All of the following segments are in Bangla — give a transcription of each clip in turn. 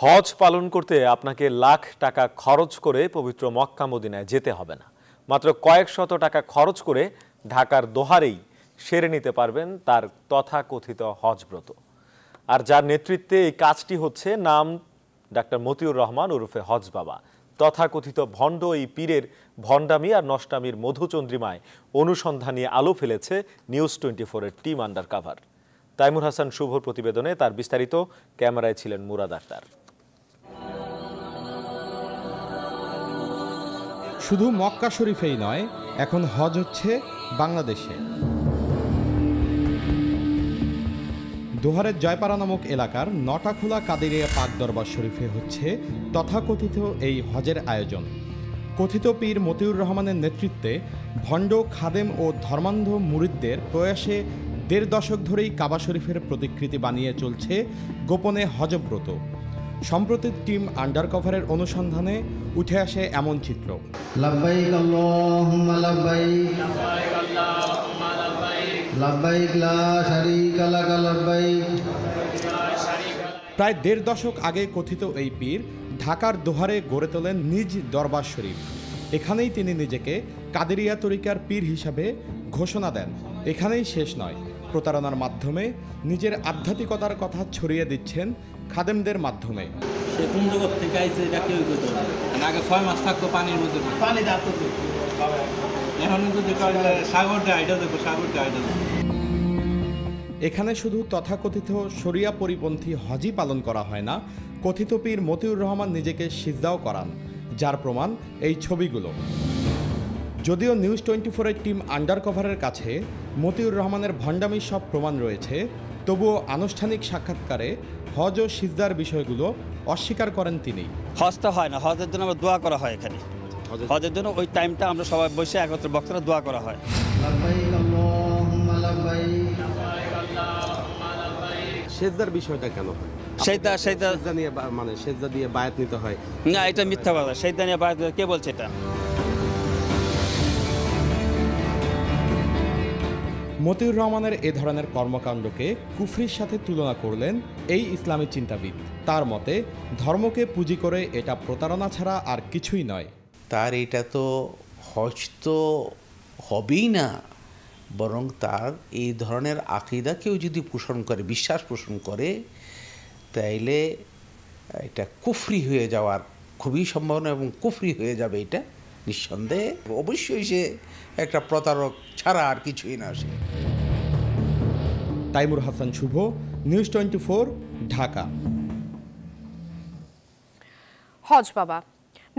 হজ পালন করতে আপনাকে লাখ টাকা খরচ করে পবিত্র মক্কা মদিনায় যেতে হবে না। মাত্র কয়েক শত টাকা খরচ করে ঢাকার দোহারেই সেরে নিতে পারবেন তার তথাকথিত হজব্রত। আর যার নেতৃত্বে এই কাজটি হচ্ছে নাম ডাক্তার মতিউর রহমান ওরফে হজ বাবা। তথাকথিত ভণ্ড এই পীরের ভণ্ডামি আর নষ্টামির মধুচন্দ্রিমায় অনুসন্ধানী আলো ফেলেছে নিউজ 24-এর team under cover. Taimur Hasan শুভর প্রতিবেদনে তার বিস্তারিত, ক্যামেরায় ছিলেন মুরাদ আক্তার। শুধু মক্কা শরীফেই নয়, এখন হজ হচ্ছে বাংলাদেশে। দোহারের জয়পাড়া নামক এলাকার নটাখোলা কাদেরিয়া পাক দরবার শরীফে হচ্ছে তথাকথিত এই হজের আয়োজন। কথিত পীর মতিউর রহমানের নেতৃত্বে ভণ্ড খাদেম ও ধর্মান্ধ মুরিদদের প্রয়াসে ১.৫ দশক ধরেই কাবা শরীফের প্রতিকৃতি বানিয়ে চলছে গোপনে হজব্রত। সম্প্রতি টিম আন্ডার কভারের অনুসন্ধানে উঠে আসে এমন চিত্র। লাব্বাইক আল্লাহুম্মা লাব্বাইক, লাব্বাইক লা শারীকা লাক লাব্বাইক। প্রায় ১.৫ দশক আগে কথিত এই পীর ঢাকার দোহারে গড়ে তোলেন নিজ দরবার শরীফ। এখানেই তিনি নিজেকে কাদেরিয়া তরিকার পীর হিসাবে ঘোষণা দেন। এখানেই শেষ নয়, প্রতারণার মাধ্যমে নিজের আধ্যাত্মিকতার কথা ছড়িয়ে দিচ্ছেন খাদেমদের মাধ্যমে। সে কোন জগৎ থেকে আইছে এটা কেউ কইতে পারে না। আগে ৬ মাস থাকতো পানির মধ্যে, পানি দাঁড়তো, এখন কিন্তু সাগর দেয়, এটা দেখো সাগর দেয়। এখানে শুধু তথাকথিত শরিয়া পরিপন্থী হজই পালন করা হয় না, কথিত পীর মতিউর রহমান নিজেকে সিজদাও করান, যার প্রমাণ এই ছবিগুলো। যদিও নিউজ 24-এর টিম আন্ডার কভারের কাছে মতিউর রহমানের ভণ্ডামির সব প্রমাণ রয়েছে, তবুও আনুষ্ঠানিক সাক্ষাৎকারে হজ ও সিজদার বিষয়গুলো অস্বীকার করেন তিনি। হজ তো হয় না, হজের জন্য আমরা দোয়া করা হয়। এখানে হজের জন্য ওই টাইমটা আমরা সবাই বসে একত্রে বক্তারা দোয়া করা হয়। সেজদার বিষয়টা কেন হয়? সেজদা নিয়ে মানে সেজদা দিয়ে বায়াত নিতে হয় না, এটা মিথ্যা কথা। সেজদা নিয়ে বায়াত কে বলছে এটা? মতিউর রহমানের এ ধরনের কর্মকাণ্ডকে কুফরির সাথে তুলনা করলেন এই ইসলামী চিন্তাবিদ। তার মতে ধর্মকে পুঁজি করে এটা প্রতারণা ছাড়া আর কিছুই নয়। তার এটা তো হজ তো হবেই না, বরং তার এই ধরনের আকীদা কেউ যদি পোষণ করে, বিশ্বাস পোষণ করে, তাইলে এটা কুফরি হয়ে যাওয়ার খুবই সম্ভাবনা এবং কুফরি হয়ে যাবে এটা নিঃসন্দেহে। অবশ্যই সে একটা প্রতারক ছাড়া আর কিছুই না। সে তাইমুর হাসান শুভ, নিউজ 24, ঢাকা। হজ বাবা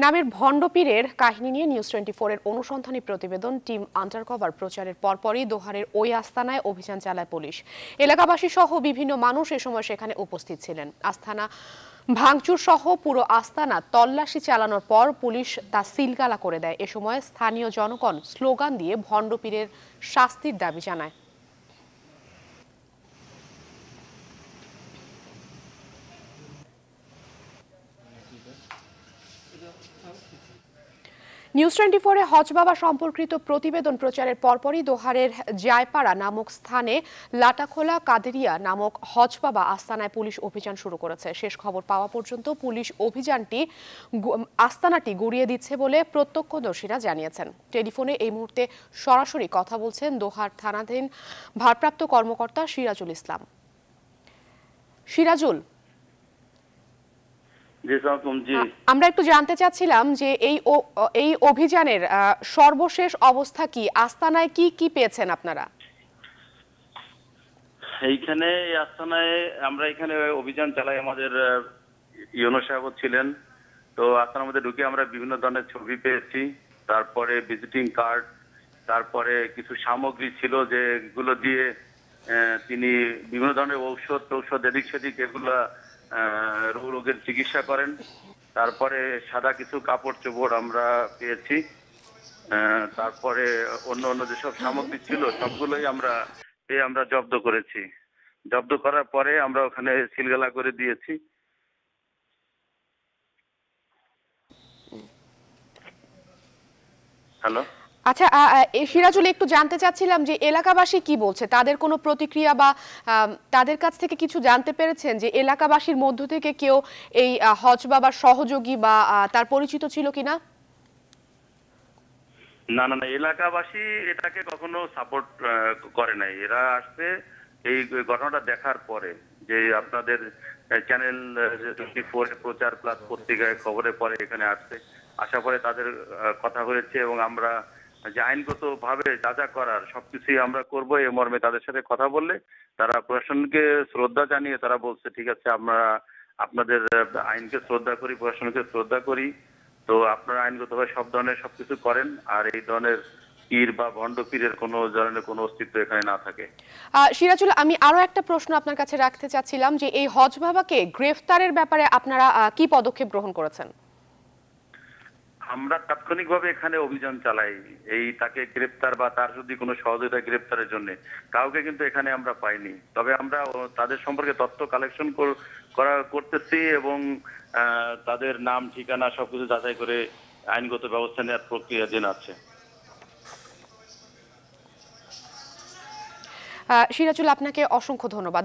নামের ভণ্ড পীরের কাহিনী নিয়ে নিউজ 24-এর অনুসন্ধানী প্রতিবেদন টিম আন্ডারকভার প্রচারের পরপরই দোহারের ওই আস্তানায় অভিযান চালায় পুলিশ। এলাকাবাসী সহ বিভিন্ন মানুষ এ সময় সেখানে উপস্থিত ছিলেন। আস্তানা ভাঙচুর সহ পুরো আস্তানা তল্লাশি চালানোর পর পুলিশ তা সিলগালা করে দেয়। এ সময় স্থানীয় জনগণ স্লোগান দিয়ে ভণ্ড পীরের শাস্তির দাবি জানায়। নিউজ 24-এ হজ বাবা সম্পর্কিত প্রতিবেদন প্রচারের পরপরই দোহারের জয়পাড়া নামক স্থানে লাটাখোলা কাদেরিয়া নামক হজ বাবা আস্তানায় পুলিশ অভিযান শুরু করেছে। শেষ খবর পাওয়া পর্যন্ত পুলিশ আস্তানাটি গুড়িয়ে দিচ্ছে বলে প্রত্যক্ষদর্শীরা জানিয়েছেন। টেলিফোনে এই মুহূর্তে সরাসরি কথা বলছেন দোহার থানাধীন ভারপ্রাপ্ত কর্মকর্তা সিরাজুল ইসলাম। সিরাজুল, আমরা একটু জানতে চাচ্ছিলাম যে এই অভিযানের সর্বশেষ অবস্থা কি, আস্তানায় কি কি পেয়েছেন আপনারা? এইখানে আস্তানায় আমরা এখানে অভিযান চালাই, আমাদের ইউনো সাহেব ছিলেন, তো আস্তানার মধ্যে ঢুকে আমরা বিভিন্ন ধরনের ছবি পেয়েছি, তারপরে ভিজিটিং কার্ড, তারপরে কিছু সামগ্রী ছিল যেগুলো দিয়ে তিনি বিভিন্ন ধরনের ঔষধ এদিক সেদিক এগুলা রোগের চিকিৎসা করেন। তারপরে সাদা কিছু কাপড় চোপড় আমরা পেয়েছি, তারপরে অন্য যেসব সামগ্রী ছিল সবগুলোই আমরা জব্দ করেছি। জব্দ করার পরে আমরা ওখানে সিলগালা করে দিয়েছি। হ্যালো, আচ্ছা, সিরাজুল, একটু জানতে চাচ্ছিলাম যে এলাকাবাসী কি বলছে, তাদের কোনো প্রতিক্রিয়া বা তাদের কাছ থেকে কিছু জানতে পেরেছেন যে এলাকাবাসীর মধ্য থেকে কেউ এই হজ বাবার সহযোগী বা তার পরিচিত ছিল কিনা? না না না, এলাকাবাসী এটাকে কখনো সাপোর্ট করে নাই। এরা আসছে এই ঘটনাটা দেখার পরে, যে আপনাদের চ্যানেল 24 প্রচার প্লাস পত্রিকায় খবরে পরে এখানে আসছে, আসার পরে তাদের কথা হয়েছে এবং আমরা যে আইনগত ভাবে যা যা করার সবকিছুই আমরা করবো এই মর্মে তাদের সাথে কথা বললে তারা প্রশাসনকে শ্রদ্ধা জানিয়ে তারা বলছে ঠিক আছে, আমরা আপনাদের আইনকে শ্রদ্ধা করি, প্রশাসনকে শ্রদ্ধা করি, তো আপনারা আইনগতভাবে সব ধরনের সবকিছু করেন, আর এই ধরনের পীর বা ভণ্ড পীরের কোনো ধরনের কোনো অস্তিত্ব এখানে না থাকে। সিরাজুল, আমি আরো একটা প্রশ্ন আপনার কাছে রাখতে চাচ্ছিলাম যে এই হজ বাবাকে গ্রেফতারের ব্যাপারে আপনারা কি পদক্ষেপ গ্রহণ করেছেন? আমরা তাৎক্ষণিকভাবে এখানে অভিযান চালাই এই তাকে গ্রেপ্তার বা তার যদি কোনো সহযোগিতা গ্রেপ্তারের জন্য, কাউকে কিন্তু এখানে আমরা পাইনি। তবে আমরা তাদের সম্পর্কে তথ্য কালেকশন করতেছি এবং তাদের নাম ঠিকানা সবকিছু যাচাই করে আইনগত ব্যবস্থা নেওয়ার প্রক্রিয়াধীন আছে। সিরাজুল, আপনাকে অসংখ্য ধন্যবাদ।